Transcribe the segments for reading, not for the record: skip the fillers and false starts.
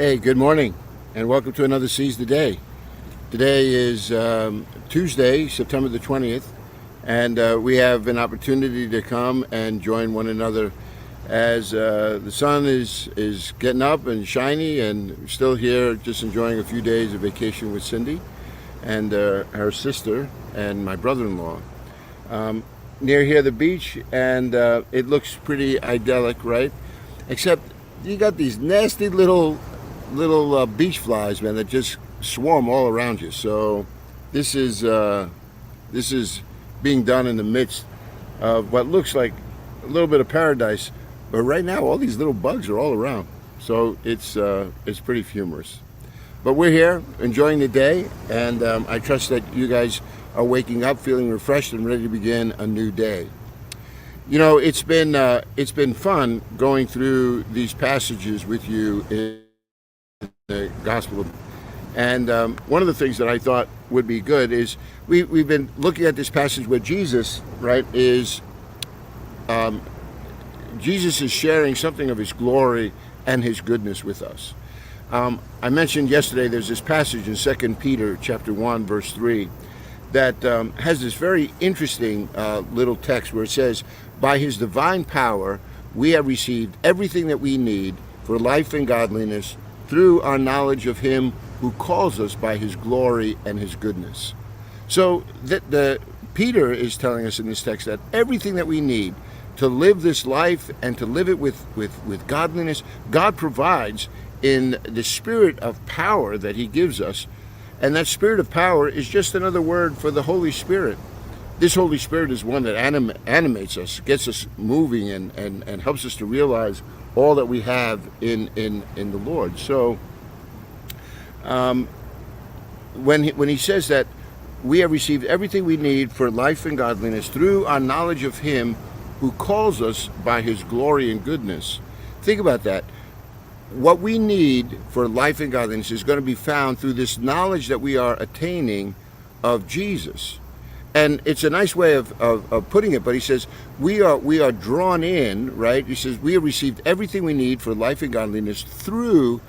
Hey, good morning, and welcome to another Seize the Day. Today is Tuesday, September the 20th, and we have an opportunity to come and join one another as the sun is getting up and shiny, and we're still here just enjoying a few days of vacation with Cindy and her sister and my brother-in-law. Near here, the beach, and it looks pretty idyllic, right? Except you got these nasty little beach flies, man, that just swarm all around you. So this is being done in the midst of what looks like a little bit of paradise, but right now all these little bugs are all around. So it's pretty humorous. But we're here enjoying the day, and I trust that you guys are waking up feeling refreshed and ready to begin a new day. You know, it's been fun going through these passages with you in the Gospel. And one of the things that I thought would be good is we've been looking at this passage where Jesus, right, Jesus is sharing something of his glory and his goodness with us. I mentioned yesterday there's this passage in 2 Peter chapter 1, verse 3, that has this very interesting little text where it says, "By his divine power we have received everything that we need for life and godliness through our knowledge of him who calls us by his glory and his goodness." So the Peter is telling us in this text that everything that we need to live this life and to live it with godliness, God provides in the spirit of power that he gives us. And that spirit of power is just another word for the Holy Spirit. This Holy Spirit is one that animates us, gets us moving, and helps us to realize all that we have in the Lord. So when he says that we have received everything we need for life and godliness through our knowledge of him who calls us by his glory and goodness, think about that. What we need for life and godliness is going to be found through this knowledge that we are attaining of Jesus. And it's a nice way of putting it, but he says we are drawn in, right? He says we have received everything we need for life and godliness through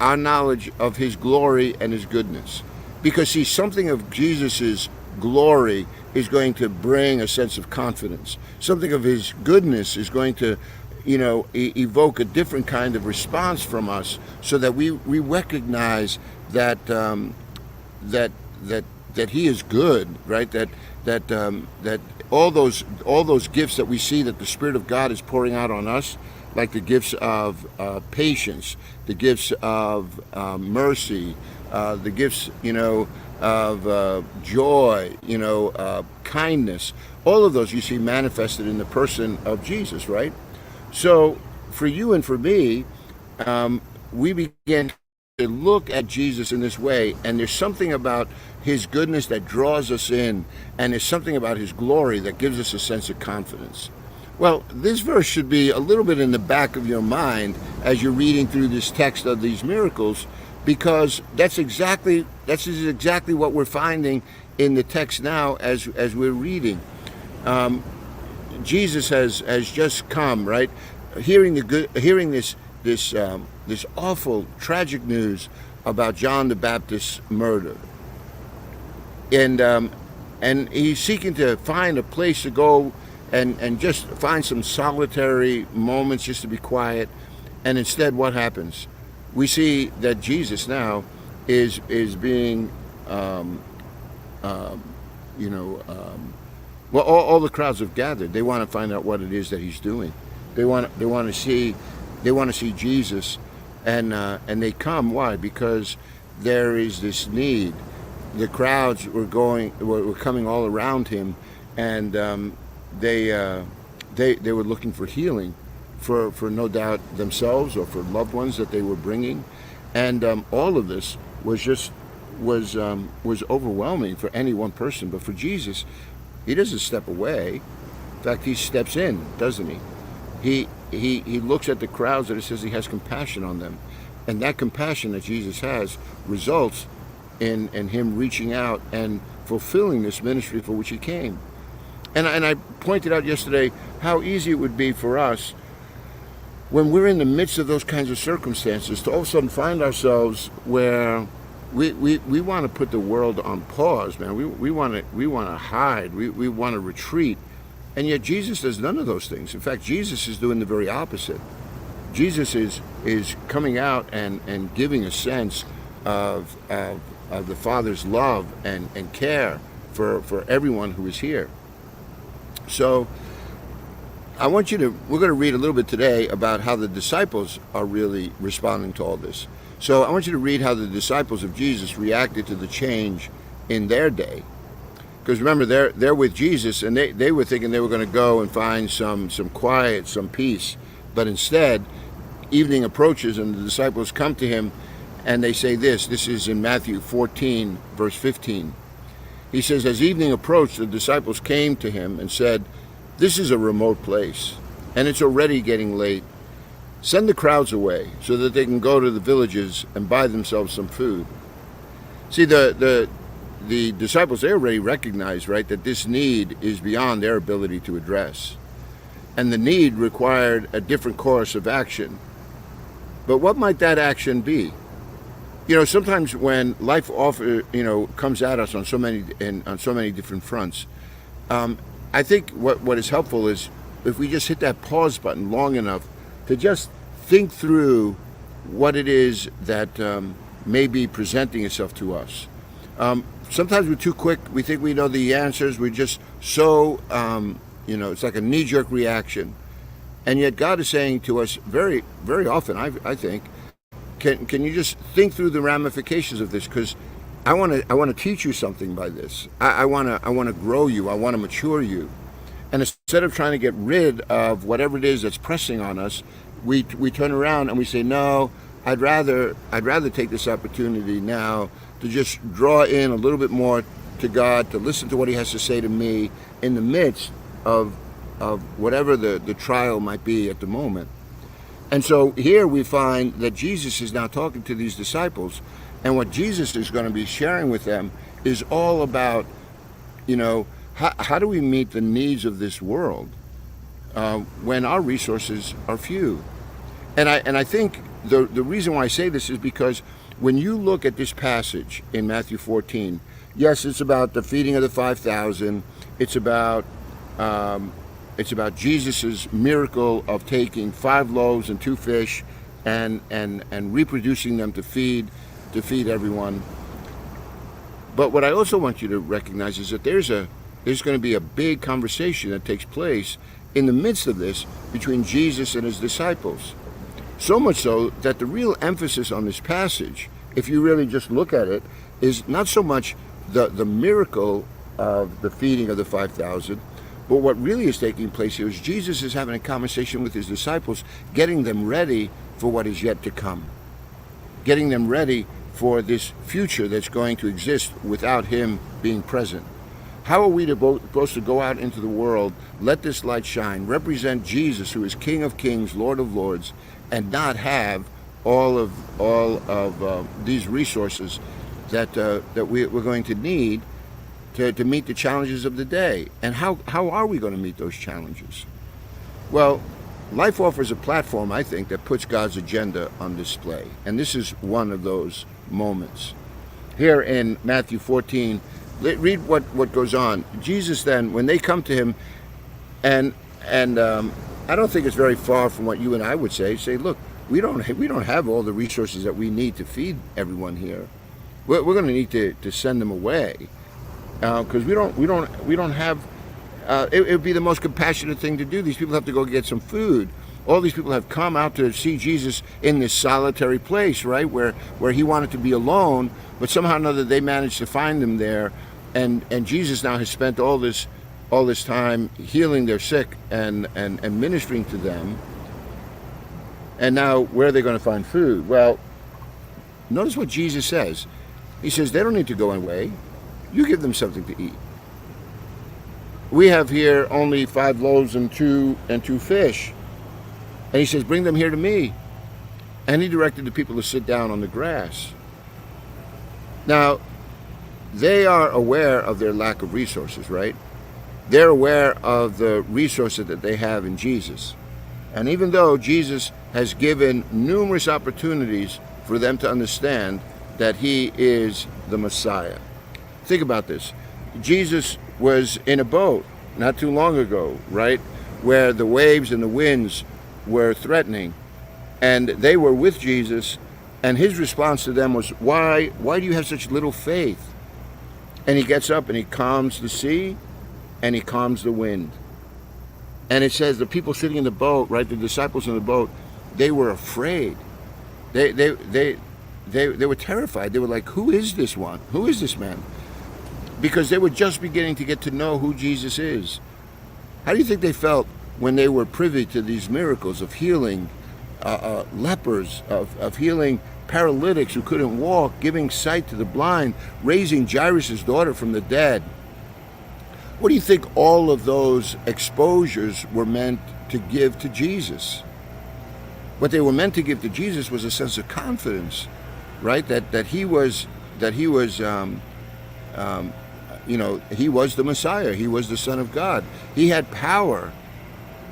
our knowledge of his glory and his goodness. Because see, something of Jesus's glory is going to bring a sense of confidence. Something of his goodness is going to, evoke a different kind of response from us, so that we recognize that that he is good, right? That all those gifts that we see that the Spirit of God is pouring out on us, like the gifts of patience, the gifts of mercy, the gifts of joy, kindness. All of those you see manifested in the person of Jesus, right? So for you and for me, we begin to look at Jesus in this way, and there's something about his goodness that draws us in, and there's something about his glory that gives us a sense of confidence. Well, this verse should be a little bit in the back of your mind as you're reading through this text of these miracles, because that's exactly what we're finding in the text now as we're reading. Jesus has just come, right? Hearing this awful, tragic news about John the Baptist's murder, and he's seeking to find a place to go and just find some solitary moments just to be quiet. And instead, what happens? We see that Jesus now is being, well, all the crowds have gathered. They want to find out what it is that he's doing. They want to see Jesus, and they come. Why? Because there is this need. The crowds were coming all around him, and they were looking for healing, for no doubt themselves or for loved ones that they were bringing, and all of this was overwhelming for any one person. But for Jesus, he doesn't step away. In fact, he steps in, doesn't he? He looks at the crowds, and it says he has compassion on them. And that compassion that Jesus has results in him reaching out and fulfilling this ministry for which he came. And I pointed out yesterday how easy it would be for us when we're in the midst of those kinds of circumstances, to all of a sudden find ourselves where we want to put the world on pause, man. We want to hide. We want to retreat. And yet Jesus does none of those things. In fact, Jesus is doing the very opposite. Jesus is coming out and giving a sense of the Father's love and care for everyone who is here. So we're going to read a little bit today about how the disciples are really responding to all this. So I want you to read how the disciples of Jesus reacted to the change in their day. Because remember, they're with Jesus, and they were thinking they were going to go and find some quiet, some peace. But instead, evening approaches, and the disciples come to him, and they say this. This is in Matthew 14, verse 15. He says, as evening approached, the disciples came to him and said, this is a remote place, and it's already getting late. Send the crowds away so that they can go to the villages and buy themselves some food. See, the disciples, they already recognize, right, that this need is beyond their ability to address. And the need required a different course of action. But what might that action be? You know, sometimes when life comes at us on so many different fronts, I think what is helpful is if we just hit that pause button long enough to just think through what it is that may be presenting itself to us. Sometimes we're too quick. We think we know the answers. We're just so, it's like a knee-jerk reaction. And yet God is saying to us very, very often, I think, can you just think through the ramifications of this? Because I want to teach you something by this. I want to grow you. I want to mature you. And instead of trying to get rid of whatever it is that's pressing on us, we turn around and we say, no, I'd rather take this opportunity now to just draw in a little bit more to God, to listen to what he has to say to me in the midst of whatever the trial might be at the moment. And so here we find that Jesus is now talking to these disciples, and what Jesus is going to be sharing with them is all about, how do we meet the needs of this world when our resources are few? And I think the reason why I say this is because when you look at this passage in Matthew 14, yes, it's about the feeding of the 5,000. It's about Jesus' miracle of taking 5 loaves and 2 fish and reproducing them to feed everyone. But what I also want you to recognize is that there's going to be a big conversation that takes place in the midst of this between Jesus and his disciples. So much so that the real emphasis on this passage, if you really just look at it, is not so much the miracle of the feeding of the 5,000, but what really is taking place here is Jesus is having a conversation with his disciples, getting them ready for what is yet to come, getting them ready for this future that's going to exist without him being present. How are we supposed to go out into the world, let this light shine, represent Jesus, who is King of Kings, Lord of Lords, and not have all of these resources that we're going to need to meet the challenges of the day? And how are we going to meet those challenges? Well, life offers a platform, I think, that puts God's agenda on display. And this is one of those moments. Here in Matthew 14, read what goes on. Jesus then, when they come to him, and I don't think it's very far from what you and I would say, look, we don't have all the resources that we need to feed everyone here. We're going to need to send them away. Because we don't have. It would be the most compassionate thing to do. These people have to go get some food. All these people have come out to see Jesus in this solitary place, right, where he wanted to be alone, but somehow or another they managed to find him there, and Jesus now has spent all this time healing their sick and ministering to them. And now where are they going to find food? Well, notice what Jesus says. He says they don't need to go away. You give them something to eat. We have here only 5 loaves and 2 fish. And he says, bring them here to me. And he directed the people to sit down on the grass. Now, they are aware of their lack of resources, right? They're aware of the resources that they have in Jesus. And even though Jesus has given numerous opportunities for them to understand that he is the Messiah. Think about this. Jesus was in a boat not too long ago, right, where the waves and the winds were threatening, and they were with Jesus, and his response to them was, why do you have such little faith? And he gets up and he calms the sea and he calms the wind. And it says the people sitting in the boat, right, the disciples in the boat, they were afraid. They were terrified. They were like, who is this one? Who is this man? Because they were just beginning to get to know who Jesus is. How do you think they felt when they were privy to these miracles of healing lepers, of healing paralytics who couldn't walk, giving sight to the blind, raising Jairus' daughter from the dead? What do you think all of those exposures were meant to give to Jesus? What they were meant to give to Jesus was a sense of confidence, right? That he was he was the Messiah. He was the Son of God. He had power,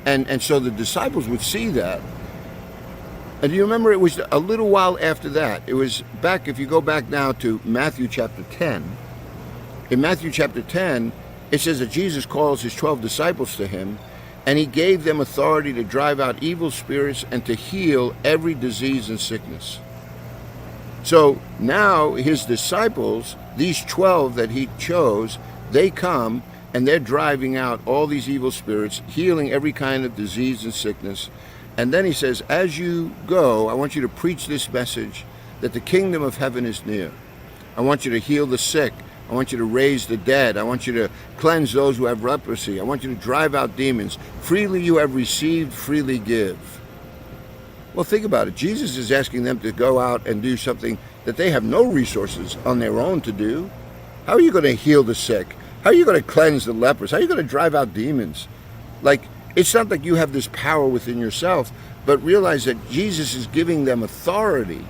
and so the disciples would see that. And do you remember, it was a little while after that. It was back, if you go back now to Matthew chapter 10. In Matthew chapter 10, it says that Jesus calls his 12 disciples to him, and he gave them authority to drive out evil spirits and to heal every disease and sickness. So now his disciples, these 12 that he chose, they come and they're driving out all these evil spirits, healing every kind of disease and sickness. And then he says, as you go, I want you to preach this message that the kingdom of heaven is near. I want you to heal the sick. I want you to raise the dead. I want you to cleanse those who have leprosy. I want you to drive out demons. Freely you have received, freely give. Well, think about it. Jesus is asking them to go out and do something that they have no resources on their own to do. How are you going to heal the sick? How are you going to cleanse the lepers? How are you going to drive out demons? It's not like you have this power within yourself, but realize that Jesus is giving them authority.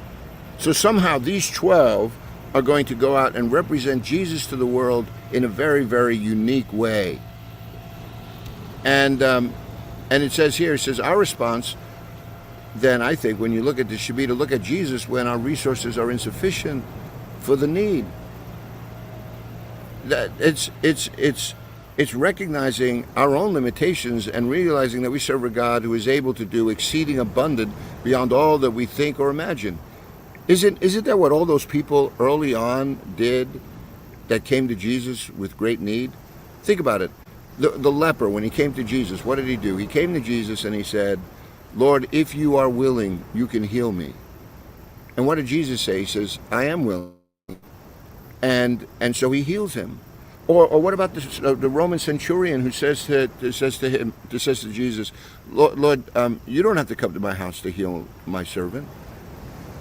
So somehow these 12 are going to go out and represent Jesus to the world in a very, very unique way. And it says here, our response, then I think when you look at this, should be to look at Jesus when our resources are insufficient for the need. That it's recognizing our own limitations and realizing that we serve a God who is able to do exceeding abundant beyond all that we think or imagine. Isn't that what all those people early on did that came to Jesus with great need? Think about it. The leper, when he came to Jesus, what did he do? He came to Jesus and he said, Lord, if you are willing, you can heal me. And what did Jesus say? He says, I am willing. And so he heals him. Or what about the Roman centurion who says to Jesus, Lord, you don't have to come to my house to heal my servant.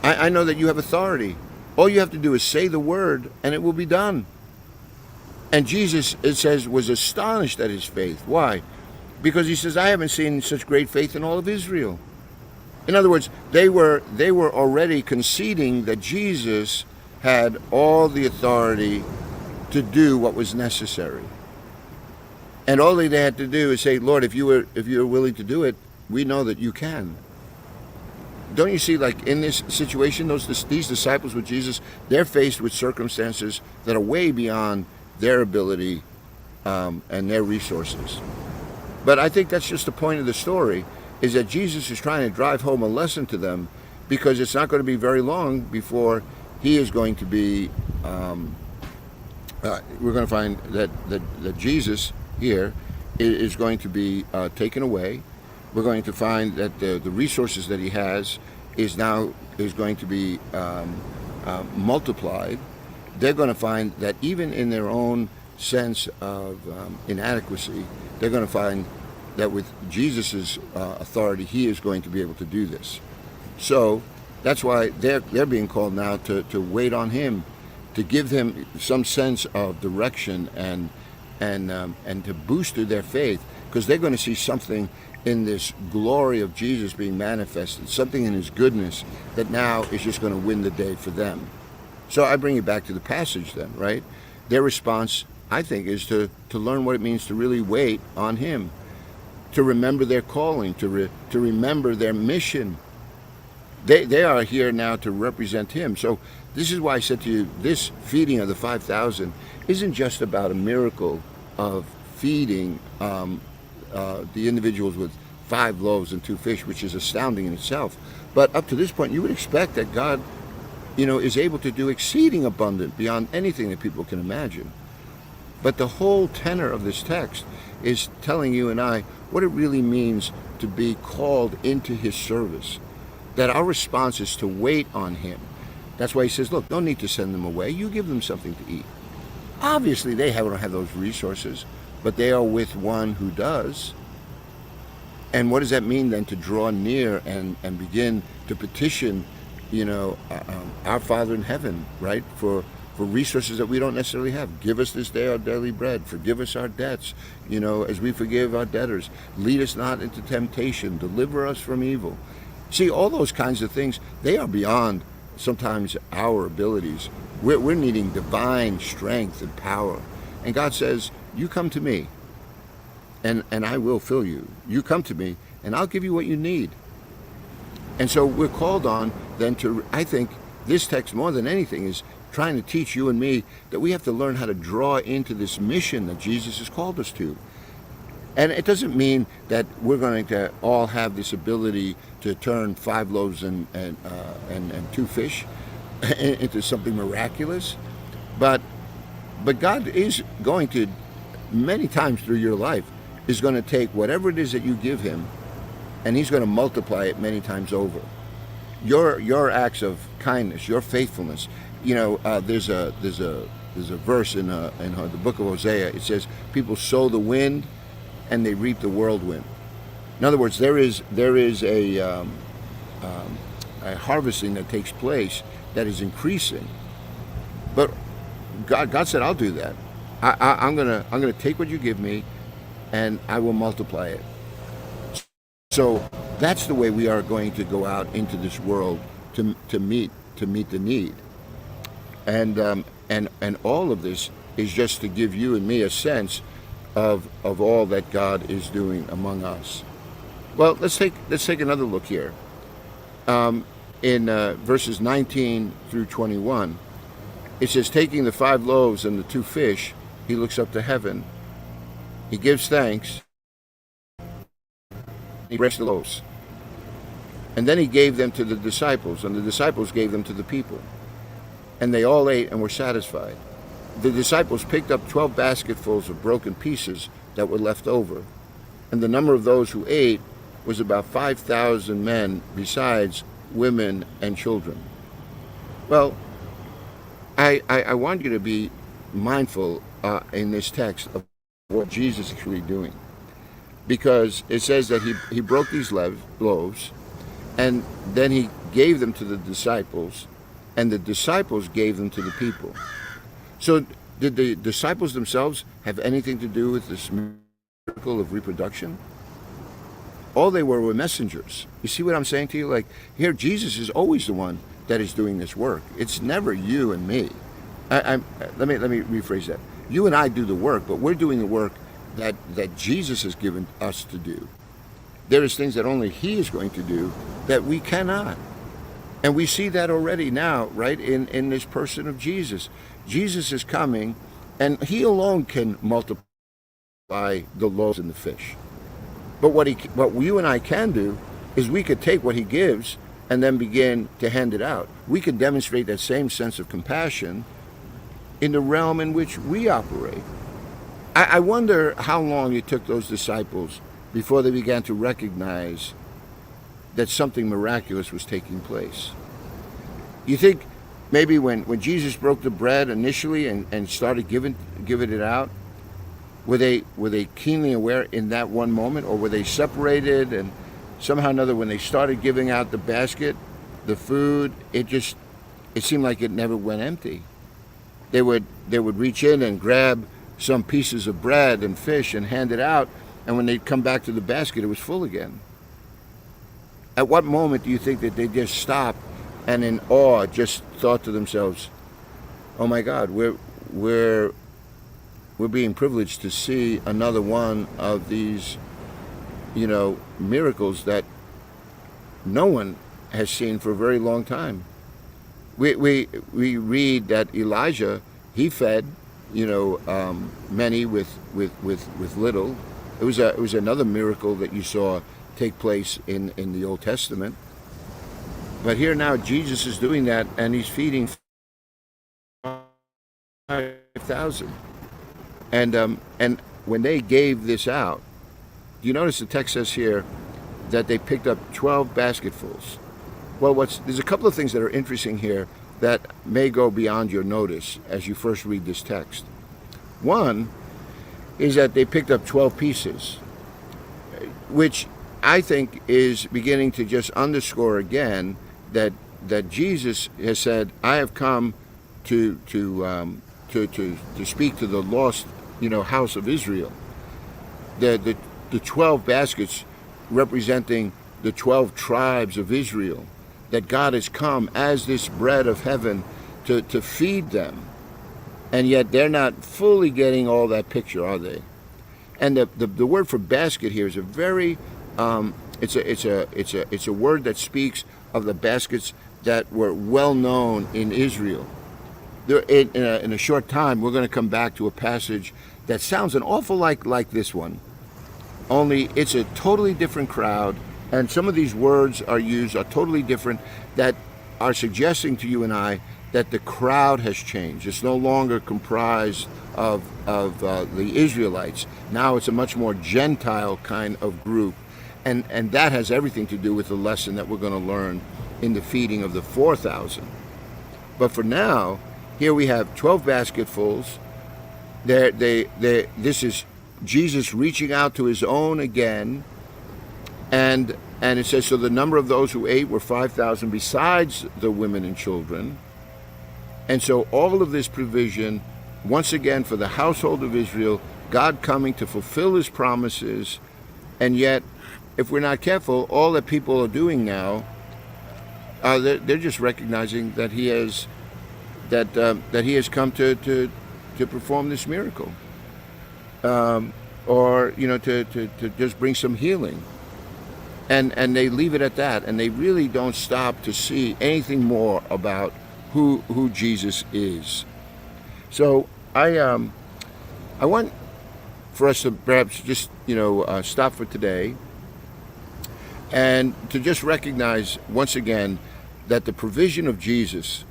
I know that you have authority. All you have to do is say the word and it will be done. And Jesus, it says, was astonished at his faith. Why? Because he says, I haven't seen such great faith in all of Israel. In other words, they were already conceding that Jesus had all the authority to do what was necessary. And all they had to do is say, Lord, if you are willing to do it, we know that you can. Don't you see, like in this situation, these disciples with Jesus, they're faced with circumstances that are way beyond their ability and their resources. But I think that's just the point of the story, is that Jesus is trying to drive home a lesson to them, because it's not going to be very long before he is going to be, we're going to find that Jesus here is going to be taken away. We're going to find that the resources that he has is going to be multiplied. They're going to find that even in their own sense of inadequacy, they're going to find that with Jesus' authority, he is going to be able to do this. So that's why they're being called now to wait on him, to give him some sense of direction and to boost their faith, because they're going to see something in this glory of Jesus being manifested, something in his goodness that now is just going to win the day for them. So I bring you back to the passage then, right? Their response, I think, is to learn what it means to really wait on him, to remember their calling, to remember their mission. They are here now to represent him. So this is why I said to you, this feeding of the 5,000 isn't just about a miracle of feeding the individuals with 5 loaves and 2 fish, which is astounding in itself. But up to this point, you would expect that God, is able to do exceeding abundant beyond anything that people can imagine. But the whole tenor of this text is telling you and I what it really means to be called into his service. That our response is to wait on him. That's why he says, look, don't need to send them away. You give them something to eat. Obviously, they don't have those resources, but they are with one who does. And what does that mean then to draw near and begin to petition, our Father in heaven, right, for resources that we don't necessarily have. Give us this day our daily bread. Forgive us our debts, as we forgive our debtors. Lead us not into temptation. Deliver us from evil. See, all those kinds of things, they are beyond sometimes our abilities. We're needing divine strength and power. And God says, you come to me, and I will fill you. You come to me, and I'll give you what you need. And so we're called on then to, I think, this text more than anything is trying to teach you and me that we have to learn how to draw into this mission that Jesus has called us to. And it doesn't mean that we're going to all have this ability to turn 5 loaves and 2 fish into something miraculous. But God is going to, many times through your life, is going to take whatever it is that you give him, and he's going to multiply it many times over. Your acts of kindness, your faithfulness. There's a verse in the book of Hosea. It says, people sow the wind and they reap the whirlwind. In other words, there is a harvesting that takes place that is increasing. But God said, I'll do that. I'm gonna take what you give me, and I will multiply it. So that's the way we are going to go out into this world to meet the need. And all of this is just to give you and me a sense of all that God is doing among us. Well, let's take another look here. In verses 19 through 21, it says, taking the 5 loaves and the 2 fish, he looks up to heaven. He gives thanks. He breaks the loaves. And then he gave them to the disciples, and the disciples gave them to the people. And they all ate and were satisfied. The disciples picked up 12 basketfuls of broken pieces that were left over. And the number of those who ate was about 5,000 men, besides women and children. Well, I want you to be mindful in this text of what Jesus is actually doing. Because it says that he broke these loaves, and then he gave them to the disciples, and the disciples gave them to the people. So did the disciples themselves have anything to do with this miracle of reproduction? All they were messengers. You see what I'm saying to you? Like, here, Jesus is always the one that is doing this work. It's never you and me. Let me rephrase that. You and I do the work, but we're doing the work that Jesus has given us to do. There is things that only he is going to do that we cannot. And we see that already now, right, in this person of Jesus. Jesus is coming, and he alone can multiply the loaves and the fish. But what you and I can do is we could take what he gives and then begin to hand it out. We can demonstrate that same sense of compassion in the realm in which we operate. I wonder how long it took those disciples before they began to recognize that something miraculous was taking place. You think maybe when Jesus broke the bread initially and started giving it out, were they keenly aware in that one moment, or were they separated and somehow or another when they started giving out the basket, the food, it seemed like it never went empty. They would reach in and grab some pieces of bread and fish and hand it out, and when they'd come back to the basket, it was full again. At what moment do you think that they just stopped and in awe just thought to themselves, oh my God, we're being privileged to see another one of these miracles that no one has seen for a very long time. We read that Elijah, he fed many with little. It was another miracle that you saw take place in the Old Testament. But here now Jesus is doing that, and he's feeding 5,000. And when they gave this out, you notice the text says here that they picked up 12 basketfuls. Well, there's a couple of things that are interesting here that may go beyond your notice as you first read this text. One is that they picked up 12 pieces, which I think is beginning to just underscore again that Jesus has said, "I have come to speak to the lost, house of Israel." The 12 baskets representing the 12 tribes of Israel, that God has come as this bread of heaven to feed them, and yet they're not fully getting all that picture, are they? And the word for basket here is a very it's a word that speaks of the baskets that were well known in Israel. In a short time, we're going to come back to a passage that sounds an awful like this one, only it's a totally different crowd, and some of these words are totally different, that are suggesting to you and I that the crowd has changed. It's no longer comprised of the Israelites. Now it's a much more Gentile kind of group, and that has everything to do with the lesson that we're going to learn in the feeding of the 4,000. But for now, here we have 12 basketfuls. This is Jesus reaching out to his own again, and it says, so the number of those who ate were 5,000 besides the women and children. And so all of this provision, once again, for the household of Israel, God coming to fulfill his promises. And yet, if we're not careful, all that people are doing now, they're just recognizing that he has come to perform this miracle, or to just bring some healing, and they leave it at that, and they really don't stop to see anything more about who Jesus is. So I want for us to perhaps just stop for today, and to just recognize once again that the provision of Jesus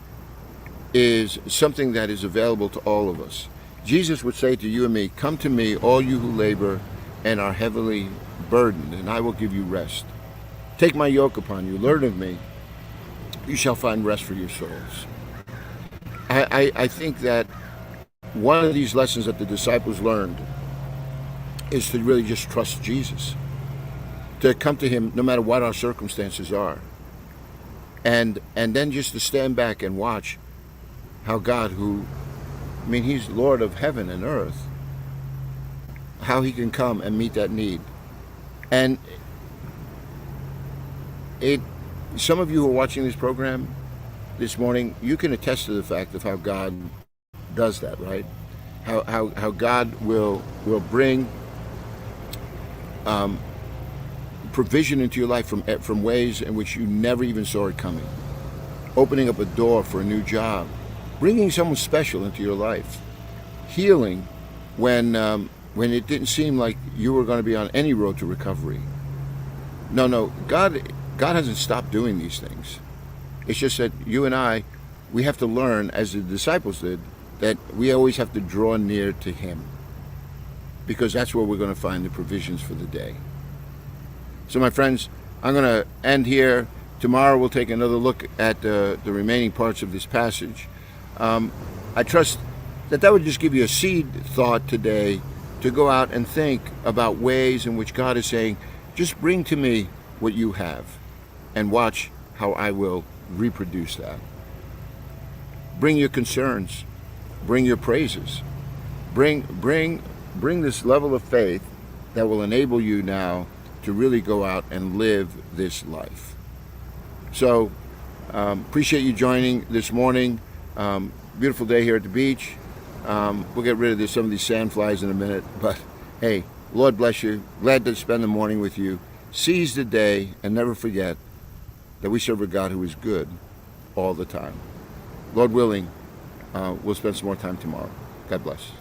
is something that is available to all of us. Jesus would say to you and me, "Come to me, all you who labor and are heavily burdened, and I will give you rest. Take my yoke upon you, learn of me, you shall find rest for your souls." I think that one of these lessons that the disciples learned is to really just trust Jesus, to come to him no matter what our circumstances are, and then just to stand back and watch how God, he's Lord of heaven and earth, how he can come and meet that need. And some of you who are watching this program this morning, you can attest to the fact of how God does that, right? How God will bring provision into your life from ways in which you never even saw it coming. Opening up a door for a new job, bringing someone special into your life, healing when it didn't seem like you were going to be on any road to recovery. No, God hasn't stopped doing these things. It's just that you and I, we have to learn, as the disciples did, that we always have to draw near to him, because that's where we're going to find the provisions for the day. So my friends, I'm going to end here. Tomorrow we'll take another look at the remaining parts of this passage. I trust that would just give you a seed thought today to go out and think about ways in which God is saying, just bring to me what you have, and watch how I will reproduce that. Bring your concerns, bring your praises, bring this level of faith that will enable you now to really go out and live this life. So appreciate you joining this morning. Beautiful day here at the beach. We'll get rid of some of these sand flies in a minute, but hey, Lord bless you. Glad to spend the morning with you. Seize the day and never forget that we serve a God who is good all the time. Lord willing, we'll spend some more time tomorrow. God bless.